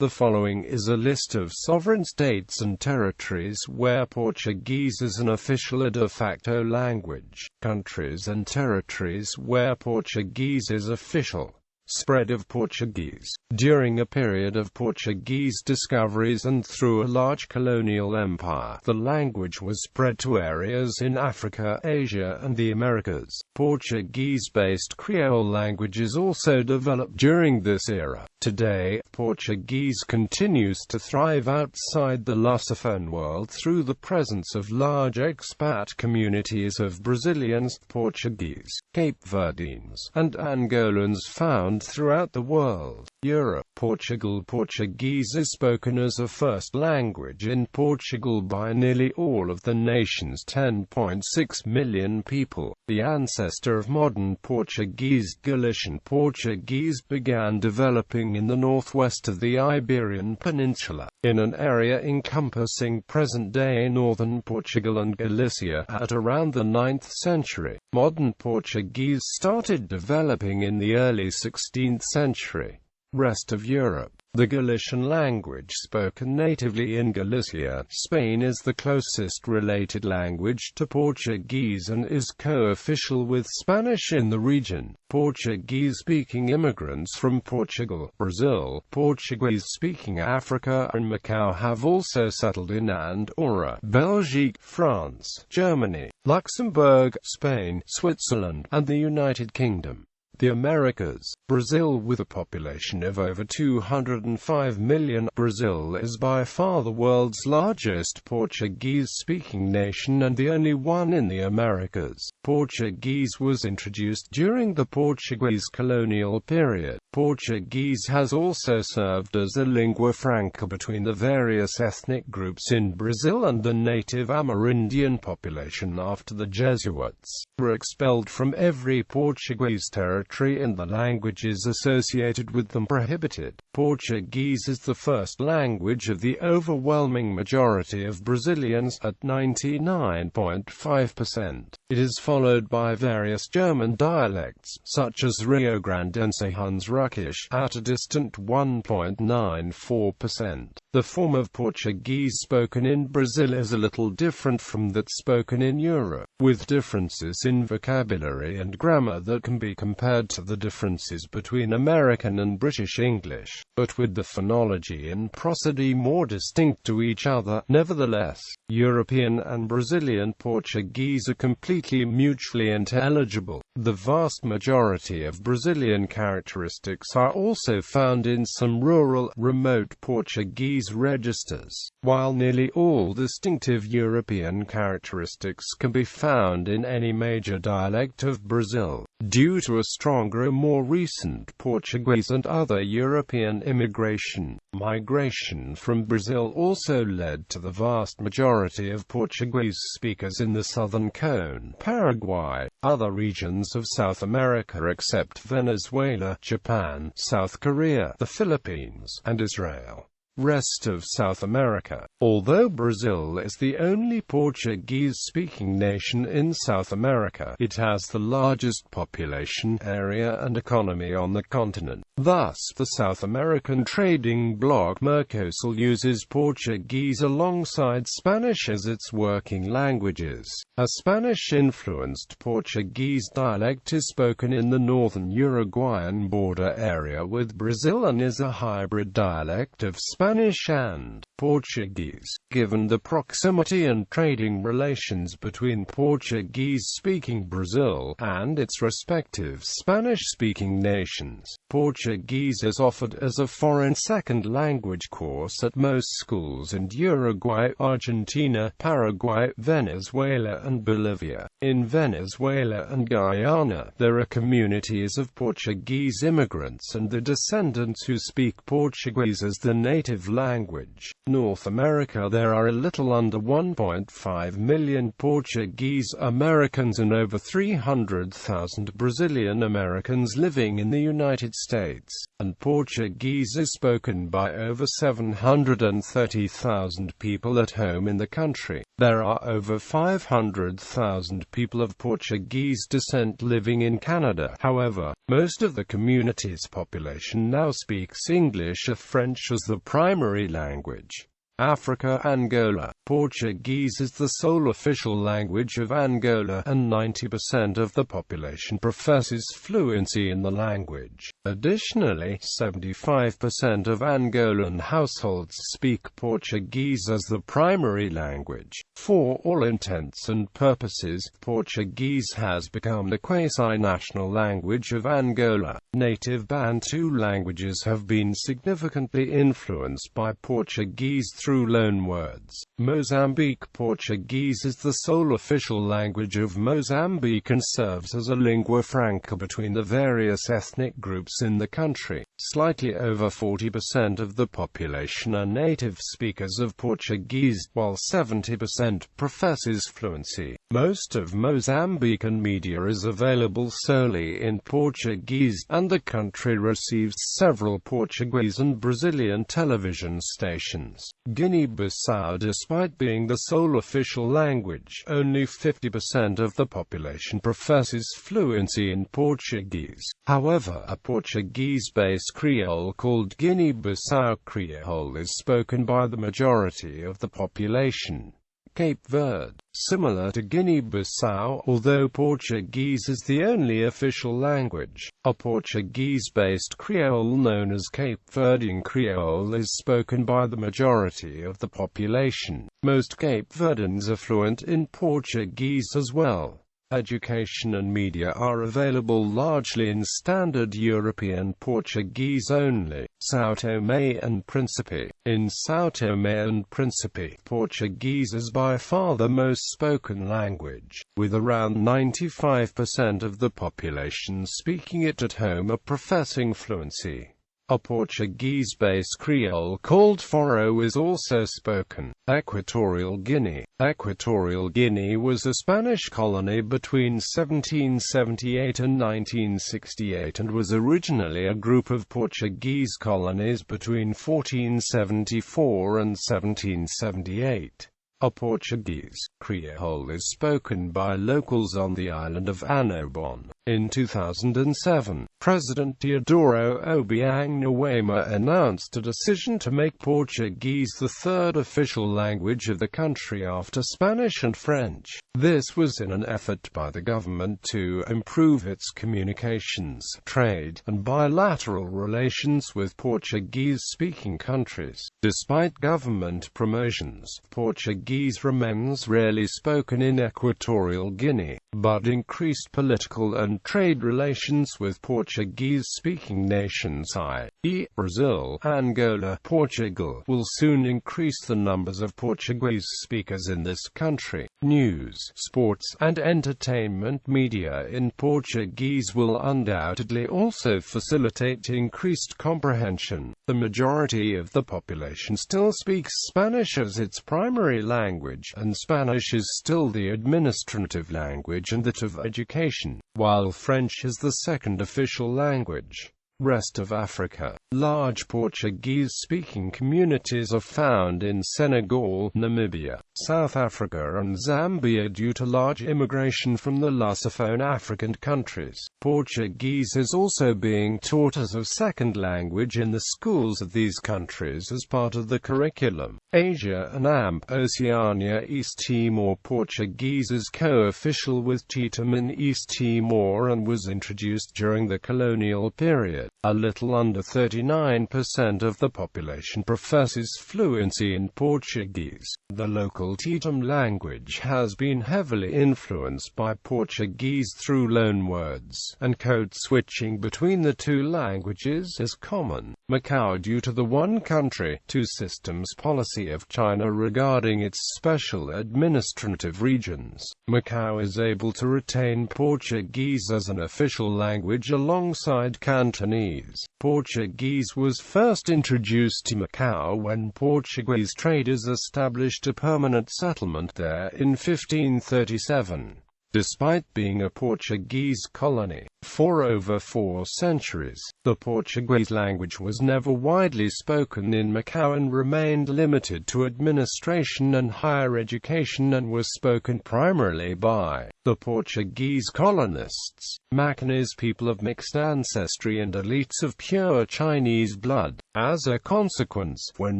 The following is a list of sovereign states and territories where Portuguese is an official or de facto language. Countries and territories where Portuguese is official. Spread of Portuguese. During a period of Portuguese discoveries and through a large colonial empire, the language was spread to areas in Africa, Asia, and the Americas. Portuguese-based Creole languages also developed during this era. Today, Portuguese continues to thrive outside the Lusophone world through the presence of large expat communities of Brazilians, Portuguese, Cape Verdeans, and Angolans found throughout the world. Europe. Portugal. Portuguese is spoken as a first language in Portugal by nearly all of the nation's 10.6 million people. The ancestor of modern Portuguese, Galician Portuguese, began developing in the northwest of the Iberian Peninsula, in an area encompassing present-day northern Portugal and Galicia, at around the 9th century. Modern Portuguese started developing in the early 16th century. Rest of Europe. The Galician language spoken natively in Galicia, Spain, is the closest related language to Portuguese and is co-official with Spanish in the region. Portuguese-speaking immigrants from Portugal, Brazil, Portuguese-speaking Africa and Macau have also settled in Andorra, Belgique, France, Germany, Luxembourg, Spain, Switzerland, and the United Kingdom. The Americas. Brazil. With a population of over 205 million, Brazil is by far the world's largest Portuguese-speaking nation and the only one in the Americas. Portuguese was introduced during the Portuguese colonial period. Portuguese has also served as a lingua franca between the various ethnic groups in Brazil and the native Amerindian population after the Jesuits were expelled from every Portuguese territory and the languages associated with them prohibited. Portuguese is the first language of the overwhelming majority of Brazilians, at 99.5%. It is followed by various German dialects, such as Rio Grandense Hunsrückisch, at a distant 1.94%. The form of Portuguese spoken in Brazil is a little different from that spoken in Europe, with differences in vocabulary and grammar that can be compared to the differences between American and British English, but with the phonology and prosody more distinct to each other. Nevertheless, European and Brazilian Portuguese are completely mutually intelligible. The vast majority of Brazilian characteristics are also found in some rural, remote Portuguese registers, while nearly all distinctive European characteristics can be found in any major dialect of Brazil. Due to a stronger, more recent Portuguese and other European immigration, migration from Brazil also led to the vast majority of Portuguese speakers in the southern cone, Paraguay, other regions of South America except Venezuela, Japan, South Korea, the Philippines, and Israel. Rest of South America. Although Brazil is the only Portuguese-speaking nation in South America, it has the largest population, area and economy on the continent. Thus, the South American trading bloc Mercosul uses Portuguese alongside Spanish as its working languages. A Spanish-influenced Portuguese dialect is spoken in the northern Uruguayan border area with Brazil and is a hybrid dialect of Spanish and Portuguese. Given the proximity and trading relations between Portuguese-speaking Brazil and its respective Spanish-speaking nations, Portuguese is offered as a foreign second language course at most schools in Uruguay, Argentina, Paraguay, Venezuela and Bolivia. In Venezuela and Guyana, there are communities of Portuguese immigrants and the descendants who speak Portuguese as the native native language. North America, there are a little under 1.5 million Portuguese Americans and over 300,000 Brazilian Americans living in the United States, and Portuguese is spoken by over 730,000 people at home in the country. There are over 500,000 people of Portuguese descent living in Canada. However, most of the community's population now speaks English or French as the primary language. Africa, Angola. Portuguese is the sole official language of Angola, and 90% of the population professes fluency in the language. Additionally, 75% of Angolan households speak Portuguese as the primary language. For all intents and purposes, Portuguese has become the quasi-national language of Angola. Native Bantu languages have been significantly influenced by Portuguese through loanwords. Mozambique. Portuguese is the sole official language of Mozambique and serves as a lingua franca between the various ethnic groups in the country. Slightly over 40% of the population are native speakers of Portuguese, while 70% professes fluency. Most of Mozambican media is available solely in Portuguese, and the country receives several Portuguese and Brazilian television stations. Guinea-Bissau. Despite being the sole official language, only 50% of the population professes fluency in Portuguese. However, a Portuguese-based Creole called Guinea-Bissau Creole is spoken by the majority of the population. Cape Verde. Similar to Guinea-Bissau, although Portuguese is the only official language, a Portuguese-based Creole known as Cape Verdean Creole is spoken by the majority of the population. Most Cape Verdeans are fluent in Portuguese as well. Education and media are available largely in standard European Portuguese only. São Tomé and Príncipe. In São Tomé and Príncipe, Portuguese is by far the most spoken language, with around 95% of the population speaking it at home or professing fluency. A Portuguese-based Creole called Foro is also spoken. Equatorial Guinea. Equatorial Guinea was a Spanish colony between 1778 and 1968 and was originally a group of Portuguese colonies between 1474 and 1778. A Portuguese Creole is spoken by locals on the island of Annobon. In 2007, President Teodoro Obiang Nguema announced a decision to make Portuguese the third official language of the country after Spanish and French. This was in an effort by the government to improve its communications, trade, and bilateral relations with Portuguese-speaking countries. Despite government promotions, Portuguese remains rarely spoken in Equatorial Guinea, but increased political and trade relations with Portuguese-speaking nations i.e., Brazil, Angola, Portugal, will soon increase the numbers of Portuguese speakers in this country. News, sports, and entertainment media in Portuguese will undoubtedly also facilitate increased comprehension. The majority of the population still speaks Spanish as its primary language, and Spanish is still the administrative language and that of education, while French is the second official language. Rest of Africa. Large Portuguese-speaking communities are found in Senegal, Namibia, South Africa and Zambia due to large immigration from the Lusophone African countries. Portuguese is also being taught as a second language in the schools of these countries as part of the curriculum. Asia and Oceania. East Timor. Portuguese is co-official with Tetum in East Timor and was introduced during the colonial period. A little under 39% of the population professes fluency in Portuguese. The local Tetum language has been heavily influenced by Portuguese through loanwords, and code switching between the two languages is common. Macau. Due to the one country, two systems policy of China regarding its special administrative regions, Macau is able to retain Portuguese as an official language alongside Cantonese Japanese. Portuguese was first introduced to Macau when Portuguese traders established a permanent settlement there in 1537. Despite being a Portuguese colony for over 4 centuries, the Portuguese language was never widely spoken in Macau and remained limited to administration and higher education, and was spoken primarily by the Portuguese colonists, Macanese people of mixed ancestry and elites of pure Chinese blood. As a consequence, when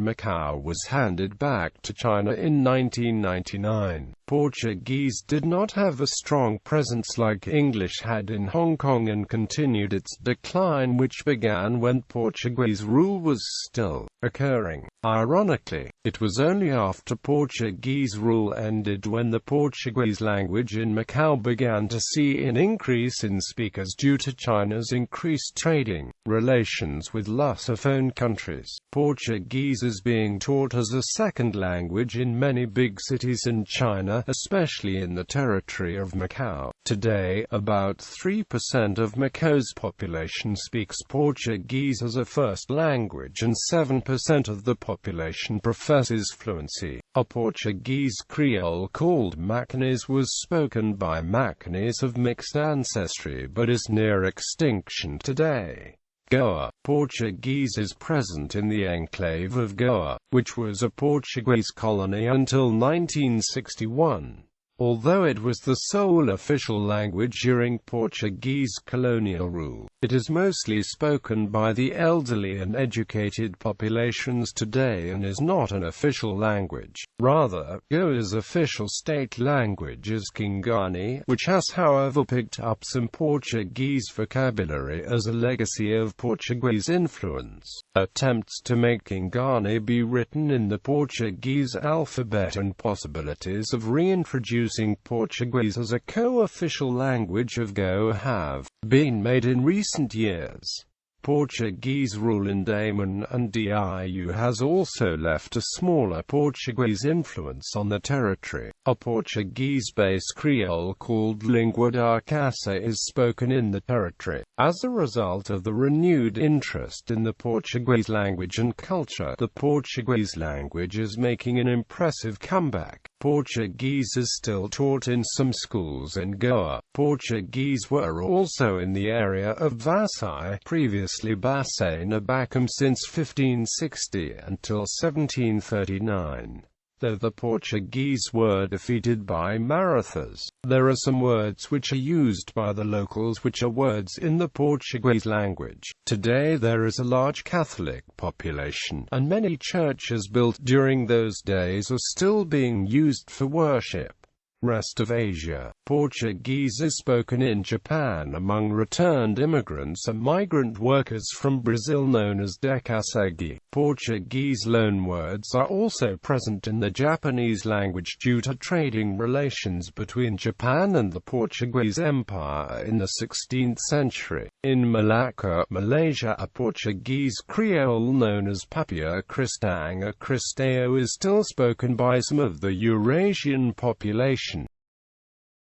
Macau was handed back to China in 1999, Portuguese did not have a strong presence like English had in Hong Kong and continued its decline, which began when Portuguese rule was still occurring. Ironically, it was only after Portuguese rule ended when the Portuguese language in Macau began to see an increase in speakers due to China's increased trading relations with Lusophone countries. Portuguese is being taught as a second language in many big cities in China, especially in the territory of Macau. Today, about 3% of Macau's population speaks Portuguese as a first language, and 7% of the population professes fluency. A Portuguese Creole called Macanese was spoken by Macanese of mixed ancestry but is near extinction today. Goa. Portuguese is present in the enclave of Goa, which was a Portuguese colony until 1961. Although it was the sole official language during Portuguese colonial rule, it is mostly spoken by the elderly and educated populations today and is not an official language. Rather, Goa's official state language is Kingani, which has however picked up some Portuguese vocabulary as a legacy of Portuguese influence. Attempts to make Kingani be written in the Portuguese alphabet and possibilities of reintroducing Portuguese as a co-official language of Goa have been made in recent years. Portuguese rule in Daman and Diu has also left a smaller Portuguese influence on the territory. A Portuguese-based Creole called Língua da Caça is spoken in the territory. As a result of the renewed interest in the Portuguese language and culture, the Portuguese language is making an impressive comeback. Portuguese is still taught in some schools in Goa. Portuguese were also in the area of Vasai, previously Bassay Nabacum, since 1560 until 1739. Though the Portuguese were defeated by Marathas, there are some words which are used by the locals which are words in the Portuguese language. Today there is a large Catholic population, and many churches built during those days are still being used for worship. Rest of Asia. Portuguese is spoken in Japan among returned immigrants and migrant workers from Brazil known as Dekasegi. Portuguese loanwords are also present in the Japanese language due to trading relations between Japan and the Portuguese Empire in the 16th century. In Malacca, Malaysia, a Portuguese Creole known as Papua Cristanga Cristeo is still spoken by some of the Eurasian population.